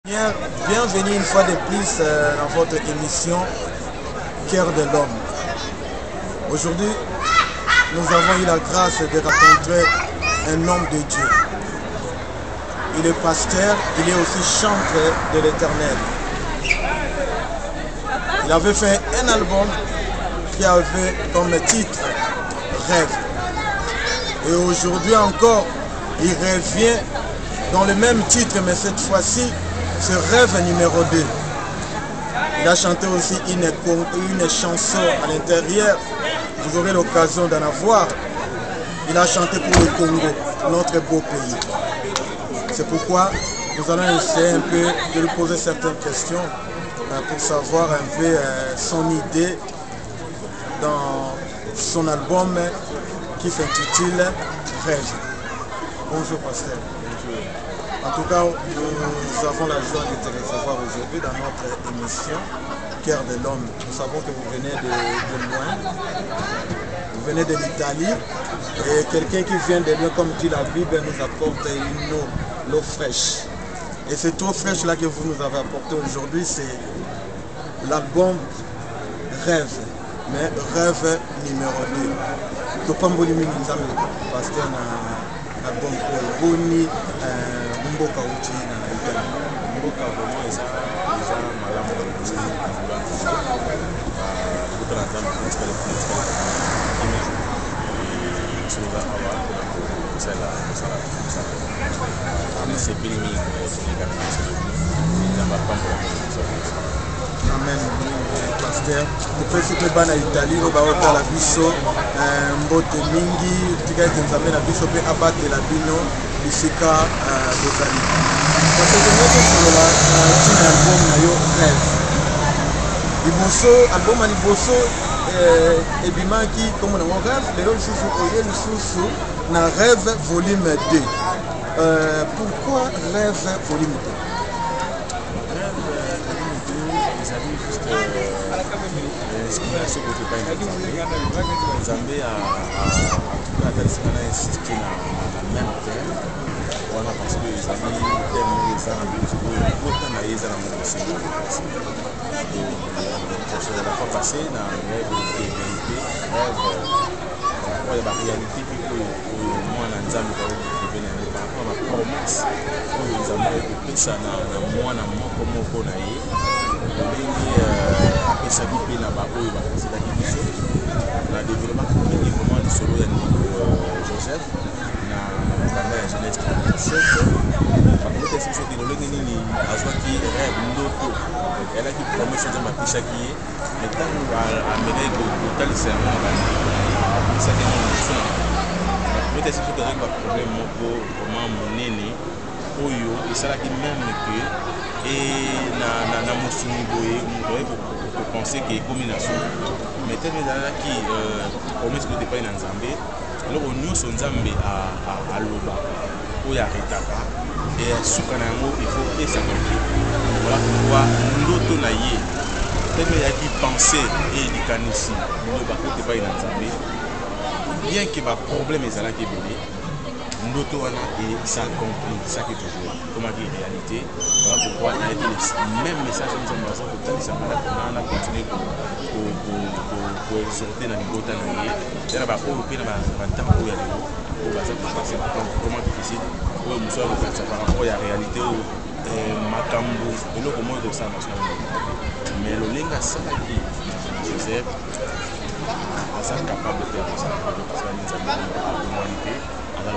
Bienvenue une fois de plus dans votre émission Cœur de l'homme. Aujourd'hui, nous avons eu la grâce de rencontrer un homme de Dieu. Il est pasteur, il est aussi chanteur de l'Éternel. Il avait fait un album qui avait comme titre Rêve. Et aujourd'hui encore, il revient dans le même titre, mais cette fois-ci, ce rêve numéro 2. Il a chanté aussi une chanson à l'intérieur. Vous aurez l'occasion d'en avoir. Il a chanté pour le Congo, notre beau pays. C'est pourquoi nous allons essayer un peu de lui poser certaines questions pour savoir un peu son idée dans son album qui s'intitule Rêve. Bonjour pasteur. Bonjour. En tout cas, nous avons la joie de te recevoir aujourd'hui dans notre émission Cœur de l'homme. Nous savons que vous venez de loin, vous venez de l'Italie, et quelqu'un qui vient de loin, comme dit la Bible, nous apporte une eau fraîche. Et cette eau fraîche là que vous nous avez apporté aujourd'hui, c'est l'album Rêve, mais Rêve numéro 2. Topamboli Minzame, pasteur na album Boni Mboka uti na Italie. Mboka vraiment eza malamu na kuzini kuvula kuta na zama principal suza awa kusala c'est bien mis Amen. Pasteur, topesi mpe bana Italie oyo baotala biso mbote mingi tika ete nzambe na biso mpe abatela bino bisika bozali. Tokengi kosolola ntina album na yo Rêve. Liboso album ya liboso ebimaki kombo nango Rêve, lelo lisusu oye lisusu na Rêve volume 2. Pourquoi Rêve volume 2? Inspiration que tu pas une Zambé a insisté dans le même thème. Voilà, parce que les amis thèmes les amis autant na yeza na mon Seigneur. Donc la fois passée dans rêve de vérité, rêve la réalité puis moi na Nzambe kwa venir par rapport à ma promesse que les amis de ça na moi na moko na ye. Et ça qui fait là-bas, c'est la division. La développement communiqué vraiment du solo Joseph, la jeunesse 37. Par contre, c'est ce qui nous l'a dit, qui rêve l'autre. Elle a dit promesse de ma picha qui est. Mais tant qu'Amérique, total, c'est un peu ça qui est peut-être c'est que un problème comment mon aîné, Oyo, et ça qui même que. Et na musuni boye pour penser que combination mais tellement là qui promesse que pas na Nzambe alors on son Nzambe à loba o ya retaka et suka na ngo il faut que ça compte voilà pourquoi ndoto na ye tellement ya qui penser et likanisi loba ko pas na Nzambe bien que ba problème ezala ki bébé ndoto wana et ça accomplit ça qui est toujours comment dire réalité voilà pourquoi il a été le même message que nous avons besoin de tant ça on a continué pour exhorter dans les botans et là bas au pays na temps où il y a des au bazar pour passer comment difficile où nous sommes ça par rapport à la réalité où makambo et le comment de ça mais le lenga ça qui Joseph ça capable de faire ça parce que nous avons l'humanité le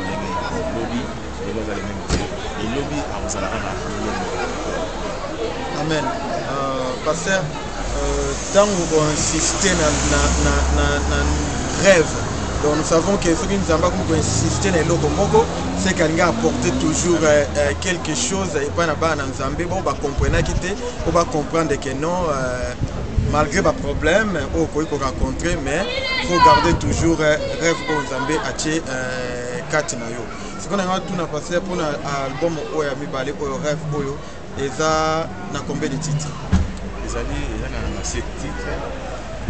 lobby et les mêmes et lobby à vous Amen. Pasteur, tant qu'on insiste na rêve, donc nous savons que ce qui nous a pas insister dans l'Okomoko, c'est qu'il a apporté toujours quelque chose et pas là-bas en Zambie, bon, on va comprendre on va comprendre que non, malgré les problèmes qu'on peut rencontrer, mais il faut garder toujours rêve au Zambie à Tché Katinayo. Ce qu'on a tout passé pour l'album Oya Mibale Oyo Rêve Oyo, et ça n'a combien de titres? Les amis, il y a 7 titres.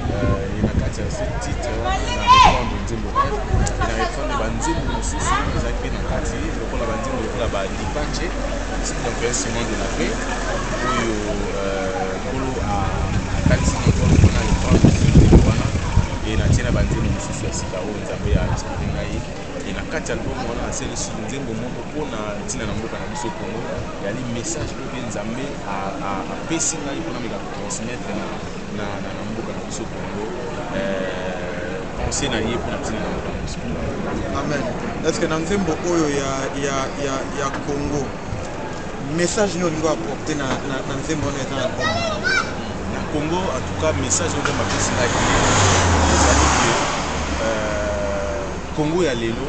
Il y a 7 titres. Il y a réforme de Nzembo Rêve. Il y a réforme de Nzembo Moussousou. Il y a réforme de Nzembo Rêve. Il y a réforme de participer donc un ciment de la paix oyo Nkolo akanisi Nkolo mpona le 30 wana et na tina banzembo mosusu ya sika oyo Nzambe ya inspiré ngai et na kati ya album wana asalisi nzembo moko mpona ntina na mboka na biso Congo yali message oyo mpe Nzambe apesi ngai mpona meka kotransmettre na mboka na biso Congo pensé na ye mpona ntina na mboka na biso. Amen. Est-ce que dans nzembo oyo ya Congo message nous doit apporter na nzembo wana eza na album na Congo en tout cas message oyo Nzambe apesi ngai ezali que Congo ya lelo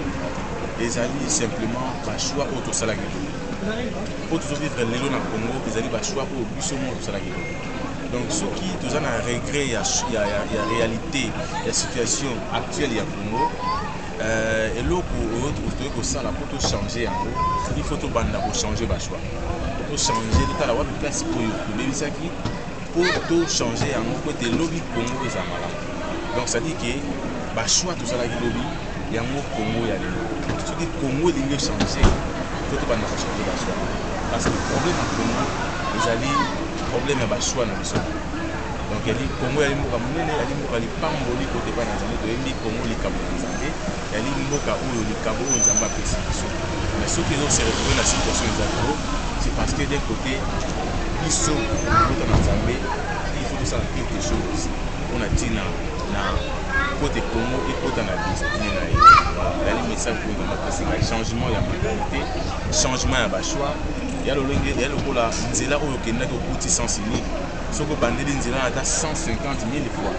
ezali simplement bachoix oyo tosalaki po tozovivre lelo na Congo ezali bachoix oyo biso moko tosalaki. Donc soki toza na regret ya réalité ya situation actuelle ya Congo eloko oyo tokoki kosala po tochanger yango il faut tobanda kochanger bachoix tochanger totala wapi place oyo tobebisaki po tochanger yango po ete lobi Congo eza malamu. Donc ça dit que bachoix tosalaki lobi yango Congo ya lelo soki Congo elingi changer po tobanda kochanger bachoix parce que problème ya Congo ezali problème ya bachoix na biso. Donc yali Congo yali mboka monene yali mboka lipamboli kote pa na Nzambe toyembi Congo likambo na Nzambe yali mboka oyo likambo oyo Nzambe apesi biso. Mais soki ezo se retrouver na situation ezali c'est parce que d'un côté biso mboka na Nzambe il faut tosala quelque chose mpona ntina na kote Congo ekota na desitine na ye. Yali message oyo Nzambe apesi ngai changement ya mentalité changement ya bachoix ya lolenge ya lokola nzela oyo okendaki okuti sens unique soki obandeli nzela ata 150 000 fois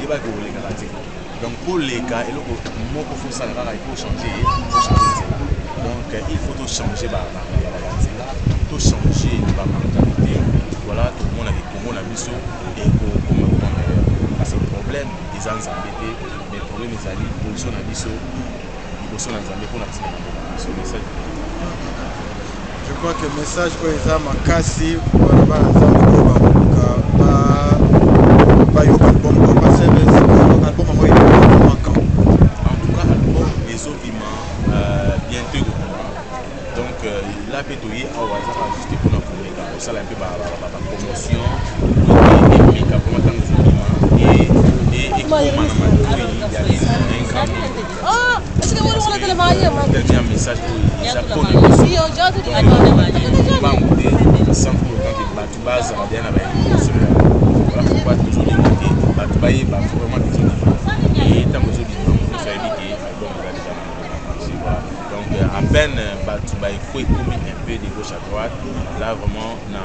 yebaki kolekaka te. Donc pour leka eloko moko fosala kaka il faut changer nzela. Donc il faut tochanger banzela tochanger bamentalité voilà tomonaki Congo na biso ekokoma meilleur parce que problème eza Nzambe te mais problème ezali position na biso liboso na Nzambe mpona ntina na mboka na biso message. Je crois que le message que les âmes ont cassé pour les âmes qui bientôt. Donc là, pétoyer à hasard juste pour notre communication. Ça, un peu la promotion, et comment il y a un message pour les sans pour autant que tu bases à bien avec voilà pourquoi toujours limité tu vas vraiment et tant que tu vas éviter donc à peine tu vas il faut économiser un peu de gauche à droite là vraiment na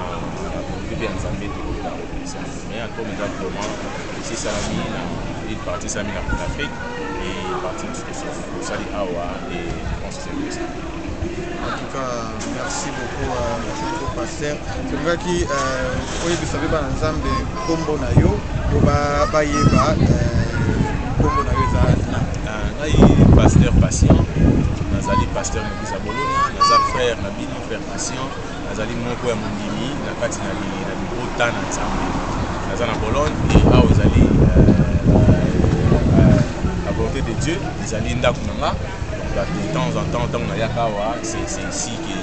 bien Nzambe mais encore maintenant ici Salami il parti Salami pour l'Afrique et parti tout ce ça dit awa et je pense que c'est ça. En tout cas, merci beaucoup pasteur. C'est vrai que vous savez pas ensemble combo na yo, ba yeba combo na yo za na. Pasteur patient, nazali pasteur Moïse Bologna, nazali frère Nabino frère patient, nazali moko ya mondimi na kati na libota na Nzambe. Nazali na Bologne et awa ezali la volonté de Dieu, ezali ndako nanga. De temps en temps, c'est ici que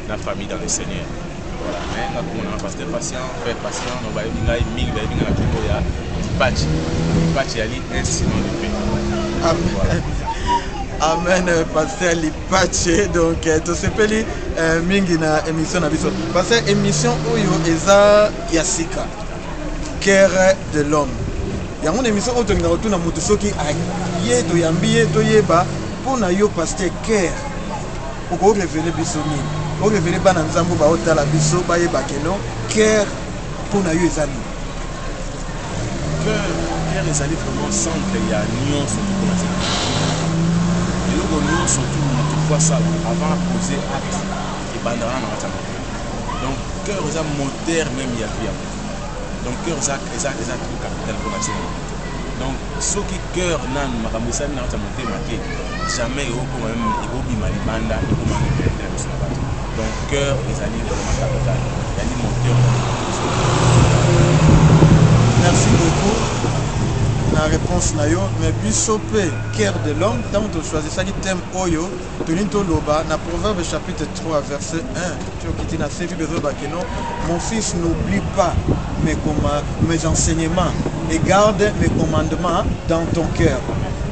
la famille dans le Seigneur. Voilà, mais quand on a pasteur patient, frère patient, on va y aller, patch est un instrument de paix. Amen. Amen, pasteur Lipache. Donc, tout ce pays, mingi na émission na biso. Pasteur, émission oyo eza yasika, cœur de l'homme. Il y a une émission où on a retourné à Moutousoki à Yé, Toyambi, Toyeba, pour na yo pasteur cœur. Pour qu'on révèle Bissoni. Pour révéler Bananzambo, Baota la Bisso, Baye Bakeno, cœur pour na yo Ezali. Cœur Ezali vraiment centre, il y a Nyon surtout pour la sécurité. Et le Nyon surtout, tu vois ça avant de poser acte et Bandara dans la sécurité. Donc, cœur est un moteur même, il y a vie à vous. Donc cœur ça tout capital pour la série. Donc ce qui cœur nan makamisa na monter marqué jamais au même il faut bima libanda il faut manipuler sur la base. Donc cœur les alliés vraiment capital. Il y a des moteurs. Merci beaucoup. na réponse na yo mais biso pe cœur de l'homme tant to choisir ça qui thème oyo tolinto loba na Proverbe chapitre 3 verset 1 tu okiti na sevi bezo bakeno mon fils n'oublie pas mes enseignements et garde mes commandements dans ton cœur.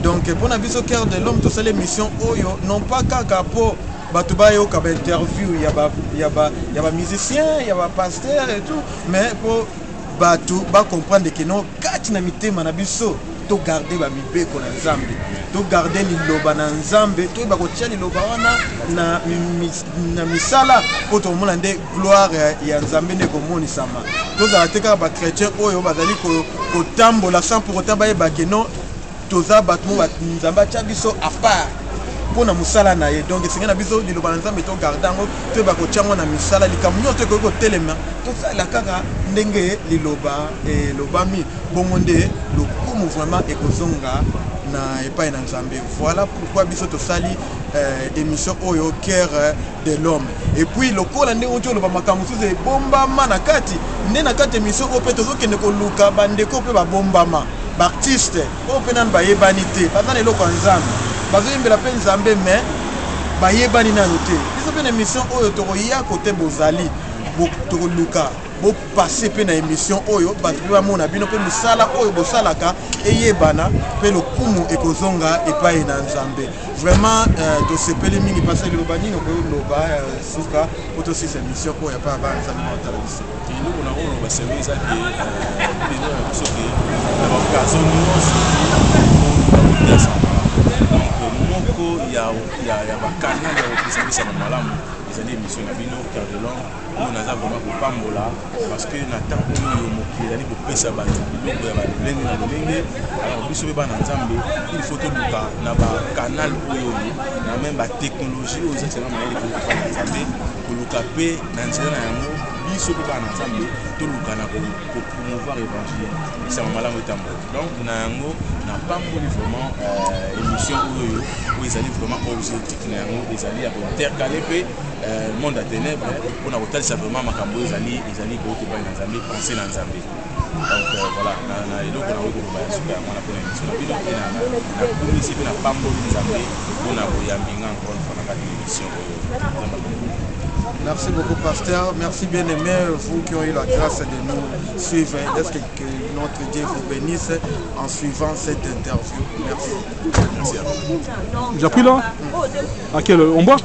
Donc pour na biso cœur de l'homme to c'est l'émission oyo non pas kaka po bato bayo ka ba interview ya ba musicien ya ba pasteur et tout mais pour bato ba comprendre que non kati na mitema na biso to garder ba mibeko na nzambe to garder liloba na nzambe to ba ko tia liloba wana na misala po to mona nde gloire ya nzambe ne ko monisama to za teka ba chrétien oyo bazali ko tambola sans pour autant ba yeba que non to za bato mo nzamba tia biso à part pour na musala na ye donc c'est na biso liloba na nzambe to garder ngo to ba ko tia mo na misala likamnyo to ko telema to la kaka ndenge liloba et lobami bongonde le kumu vraiment ekozonga na epai na nzambe. Voilà pourquoi biso to sali émission oyo cœur de l'homme et puis lokola ndenge oto loba makambo suze bombama na kati nde na kati émission oyo pe tozokende koluka bandeko pe babombama baartiste oyo pe nani bayebani te baza na eloko ya nzambe bazoyembela mpe nzambe mais bayebani nano te biso mpe na émission oyo tokoya kote bozali tokoluka passer pe na émission oyo bato pe bamona bino pe misala oyo bosalaka eyebana pe lokumu ekozonga epai na nzambe vraiment tosepeli mingi pase liloba nini okoloba suka po tosisa émission oyo ya pa banzambe motala biso eloko na oyo baseme ezaki bino ya biso ke na bakazo nyonso bakodiasa donc moko ya bakanal ya kopesapesana malamu ezali émission na bino cœur de l'homme oyo naza vraiment kopambola parce que na ntango oyo mokili ezali kopesa bato biloko ya balolenge na lolenge alors biso mpe bana nzambe il faut toluka na bakanal oyo na même batechnologie oyo ezasema mayele koluka na nzambe koluka mpe na nzela na yango biso mpe bana nzambe toluka na kopromouvoir évangile esama malamu etambola donc na yango napamboli vraiment émission oyo ezali vraiment objectif na yango ezali ya kointercale mpe monde ya ténèbre mpona kotalisa vraiment makambo ezali kouta epai na nzambe pense na nzambe donc voilà na eloko na oyo koloba ya suka yango wana mpona émission na bino mpe nakomisi mpe napamboli nzambe mpona koyambinga encore une fois na kati ya émission oyo. Merci beaucoup, pasteur. Merci bien aimé, vous qui avez eu la grâce de nous suivre. Est-ce que notre Dieu vous bénisse en suivant cette interview? Merci. Merci à vous. J'ai pris là? À quel? On boit?